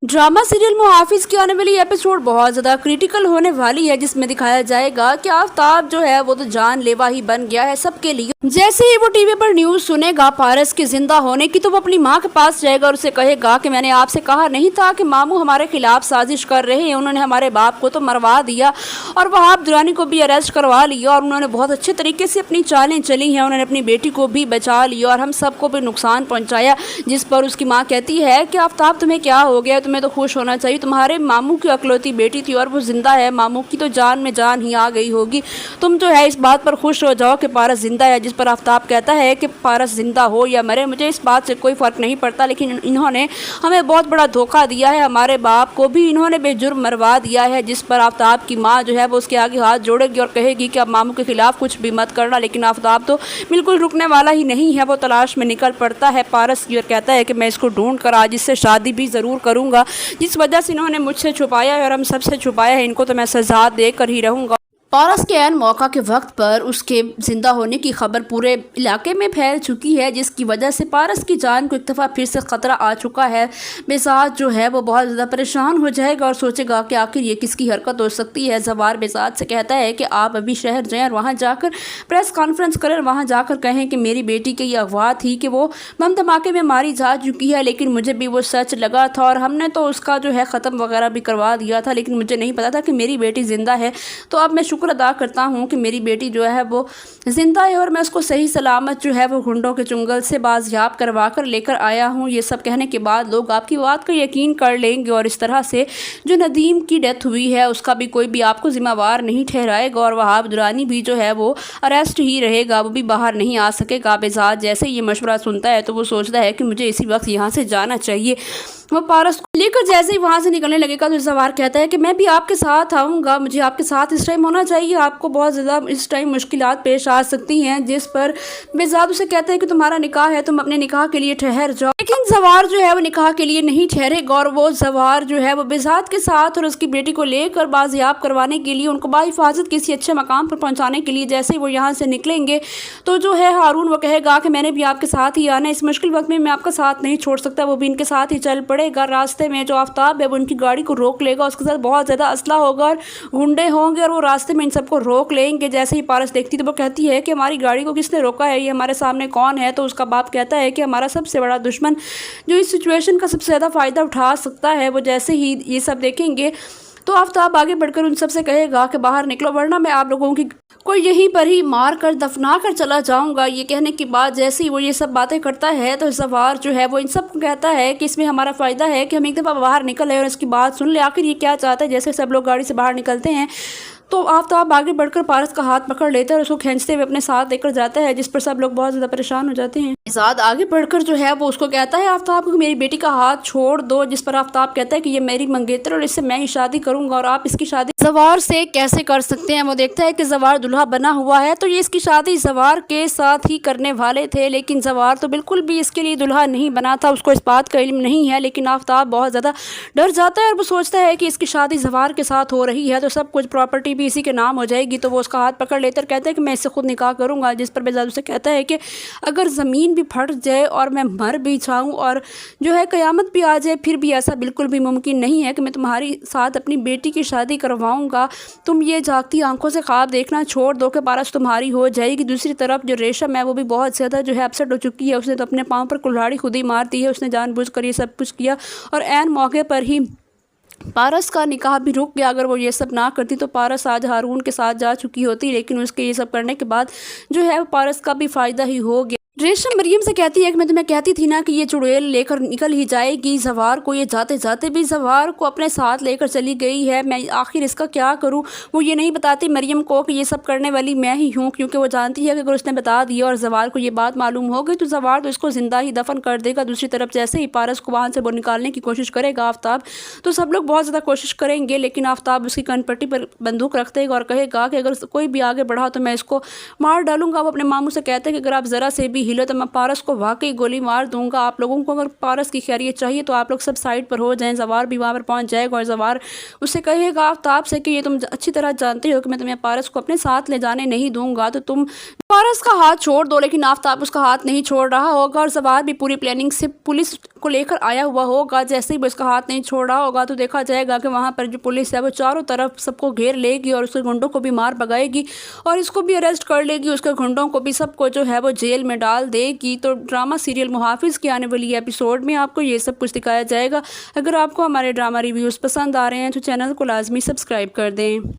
Drama serial मुहाफिज की आने वाली एपिसोड बहुत ज़्यादा क्रिटिकल होने वाली है, जिसमें दिखाया जाएगा कि आफताब जो है वो तो जानलेवा ही बन गया है सबके लिए। जैसे ही वो टीवी पर न्यूज़ सुनेगा पारस के जिंदा होने की, तो वो अपनी माँ के पास जाएगा और उसे कहेगा कि मैंने आपसे कहा नहीं था कि मामू हमारे खिलाफ साजिश कर रहे हैं, उन्होंने हमारे बाप को तो मरवा दिया और वहाब दुरानी को भी अरेस्ट करवा लिया और उन्होंने बहुत अच्छे तरीके से अपनी चालें चली हैं, उन्होंने अपनी बेटी को भी बचा लिया और हम सबको भी नुकसान पहुँचाया। जिस पर उसकी माँ कहती है कि आफताब तुम्हें क्या हो गया, तुम्हें तो खुश होना चाहिए, तुम्हारे मामू की अकलौती बेटी थी और वो जिंदा है, मामू की तो जान में जान ही आ गई होगी, तुम जो है इस बात पर खुश हो जाओ कि पारस जिंदा है। जिस पर आफताब कहता है कि पारस जिंदा हो या मरे मुझे इस बात से कोई फ़र्क नहीं पड़ता, लेकिन इन्होंने हमें बहुत बड़ा धोखा दिया है, हमारे बाप को भी इन्होंने बेजुर्म मरवा दिया है। जिस पर आफताब की माँ जो है वो उसके आगे हाथ जोड़ेगी और कहेगी कि अब मामू के खिलाफ कुछ भी मत करना, लेकिन आफताब तो बिल्कुल रुकने वाला ही नहीं है, वो तलाश में निकल पड़ता है पारस की और कहता है कि मैं इसको ढूंढ कर आज इससे शादी भी ज़रूर करूँगा, जिस वजह से इन्होंने मुझसे छुपाया है और हम सबसे छुपाया है, इनको तो मैं सजा देकर ही रहूँगा। पारस के ऐन मौका के वक्त पर उसके ज़िंदा होने की खबर पूरे इलाके में फैल चुकी है, जिसकी वजह से पारस की जान को एक दफ़ा फिर से ख़तरा आ चुका है। बेसात जो है वो बहुत ज़्यादा परेशान हो जाएगा और सोचेगा कि आखिर ये किसकी हरकत हो सकती है। जवार बेसात से कहता है कि आप अभी शहर जाएँ और वहाँ जाकर प्रेस कॉन्फ्रेंस करें, वहाँ जाकर कहें कि मेरी बेटी की ये अगवा थी कि वो बम धमाके में मारी जा चुकी है, लेकिन मुझे भी वो सच लगा था और हमने तो उसका जो है ख़त्म वगैरह भी करवा दिया था, लेकिन मुझे नहीं पता था कि मेरी बेटी ज़िंदा है। तो अब मैं शुक्र अदा करता हूँ कि मेरी बेटी जो है वो जिंदा है और मैं उसको सही सलामत जो है वो गुंडों के चुंगल से बाजियाब करवा कर लेकर आया हूँ। ये सब कहने के बाद लोग आपकी बात का यकीन कर लेंगे और इस तरह से जो नदीम की डेथ हुई है उसका भी कोई भी आपको जिम्मेवार नहीं ठहराएगा और वहाब दुरानी भी जो है वो अरेस्ट ही रहेगा, वो भी बाहर नहीं आ सकेगा। बेजाद जैसे ये मशवरा सुनता है तो वो सोचता है कि मुझे इसी वक्त यहाँ से जाना चाहिए। वो पारस को लेकर जैसे ही वहाँ से निकलने लगेगा तो जवार कहता है कि मैं भी आपके साथ आऊँगा, मुझे आपके साथ इस टाइम होना चाहिए, आपको बहुत ज़्यादा इस टाइम मुश्किलात पेश आ सकती हैं। जिस पर बेजाद उसे कहता है कि तुम्हारा निकाह है, तुम अपने निकाह के लिए ठहर जाओ, लेकिन जवार जो है वो निकाह के लिए नहीं ठहरेगा और वो जवार जो है वो बेजाद के साथ और उसकी बेटी को लेकर बाजियाब करवाने के लिए, उनको बाहिफाजत किसी अच्छे मकाम पर पहुँचाने के लिए जैसे ही वो यहाँ से निकलेंगे तो जो है हारून वो कहेगा कि मैंने भी आपके साथ ही आना है, इस मुश्किल वक्त में मैं आपका साथ नहीं छोड़ सकता। वो भी इनके साथ ही चल पड़े। रास्ते में जो आफताब है वो उनकी गाड़ी को रोक लेगा, उसके साथ बहुत ज़्यादा असला होगा और गुंडे होंगे और वो रास्ते में इन सबको रोक लेंगे। जैसे ही पारस देखती तो वो कहती है कि हमारी गाड़ी को किसने रोका है, ये हमारे सामने कौन है। तो उसका बाप कहता है कि हमारा सबसे बड़ा दुश्मन जो इस सिचुएशन का सबसे ज़्यादा फ़ायदा उठा सकता है। वो जैसे ही ये सब देखेंगे तो आफताब आगे बढ़कर उन सबसे कहेगा कि बाहर निकलो वरना मैं आप लोगों की को यहीं पर ही मार कर दफना कर चला जाऊंगा। ये कहने के बाद जैसे ही वो ये सब बातें करता है तो जवार जो है वो इन सब को कहता है कि इसमें हमारा फ़ायदा है कि हम एक दफ़ा बाहर निकल आए और इसकी बात सुन ले, आखिर ये क्या चाहता है। जैसे सब लोग गाड़ी से बाहर निकलते हैं तो आफताब आगे बढ़कर पारस का हाथ पकड़ लेता है और उसको खींचते हुए अपने साथ लेकर जाता है, जिस पर सब लोग बहुत ज़्यादा परेशान हो जाते हैं। इजाद आगे बढ़कर जो है वो उसको कहता है आफताब को मेरी बेटी का हाथ छोड़ दो, जिस पर आफताब कहता है कि ये मेरी मंगेतर और इससे मैं ही शादी करूंगा और आप इसकी शादी जवार से कैसे कर सकते हैं। वो देखता है कि जवार दुल्हा बना हुआ है तो ये इसकी शादी जवार के साथ ही करने वाले थे, लेकिन जवार तो बिल्कुल भी इसके लिए दुल्हा नहीं बना था, उसको इस बात का इल्म नहीं है। लेकिन आफताब बहुत ज़्यादा डर जाता है और वो सोचता है कि इसकी शादी जवार के साथ हो रही है तो सब कुछ प्रॉपर्टी भी इसी के नाम हो जाएगी। तो वो उसका हाथ पकड़ लेकर कहता है कि मैं इससे खुद निकाह करूंगा। जिस पर बेजाद उसे कहता है कि अगर ज़मीन भी फट जाए और मैं मर भी जाऊं और जो है क़यामत भी आ जाए फिर भी ऐसा बिल्कुल भी मुमकिन नहीं है कि मैं तुम्हारी साथ अपनी बेटी की शादी करवाऊंगा। तुम ये जागती आंखों से ख्वाब देखना छोड़ दो कि पारस तुम्हारी हो जाएगी। दूसरी तरफ जो रेशम है वो भी बहुत ज़्यादा जो है अपसेट हो चुकी है, उसने तो अपने पाँव पर कुल्हाड़ी खुद ही मार दी है, उसने जानबूझकर ये सब कुछ किया और ऐन मौके पर ही पारस का निकाह भी रुक गया। अगर वो ये सब ना करती तो पारस आज हारून के साथ जा चुकी होती, लेकिन उसके ये सब करने के बाद जो है पारस का भी फ़ायदा ही हो गया। रेशम मरियम से कहती है कि मैं तुम्हें कहती थी ना कि ये चुड़ैल लेकर निकल ही जाएगी जवार को, ये जाते जाते भी जवार को अपने साथ लेकर चली गई है, मैं आखिर इसका क्या करूं। वो ये नहीं बताती मरियम को कि ये सब करने वाली मैं ही हूं, क्योंकि वो जानती है कि अगर उसने बता दिया और जवार को ये बात मालूम हो गई तो जवार तो इसको ज़िंदा ही दफन कर देगा। दूसरी तरफ जैसे ही पारस को वहाँ से वो निकालने की कोशिश करेगा आफताब तो सब लोग बहुत ज़्यादा कोशिश करेंगे, लेकिन आफताब उसकी कनपट्टी पर बंदूक रख देगा और कहेगा कि अगर कोई भी आगे बढ़ा तो मैं इसको मार डालूंगा। वो अपने मामू से कहते हैं कि अगर आप ज़रा से भी بھی ہلو تو میں پارس کو واقعی گولی مار دوں گا۔ آپ لوگوں کو اگر پارس کی خیریت چاہیے تو آپ لوگ سب سائڈ پر ہو جائیں۔ زوار بھی وہاں پر پہنچ جائے گا اور زوار اسے کہے گا آفتاب سے کہ یہ تم اچھی طرح جانتے ہو کہ میں تمہیں پارس کو اپنے ساتھ لے جانے نہیں دوں گا، تو تم پارس کا ہاتھ چھوڑ دو۔ لیکن آفتاب اس کا ہاتھ نہیں چھوڑ رہا ہوگا اور زوار بھی پوری پلاننگ سے پولیس کو لے کر آیا ہوا ہوگا۔ جیسے ہی وہ اس کا ہاتھ نہیں چھوڑ رہا ہوگا تو دیکھا جائے گا کہ وہاں پر جو پولیس ہے وہ چاروں طرف سب کو گھیر لے گی اور اس کے گنڈوں کو بھی مار بگائے گی اور اس کو بھی اریسٹ کر لے گی، اس کے گنڈوں کو بھی سب کو جو ہے وہ جیل میں ڈال دے گی۔ تو ڈرامہ سیریل محافظ کی آنے والی ایپیسوڈ میں آپ کو یہ سب کچھ دکھایا جائے گا۔ اگر آپ کو ہمارے ڈرامہ ریویوز پسند آ رہے ہیں تو چینل کو لازمی سبسکرائب کر دیں۔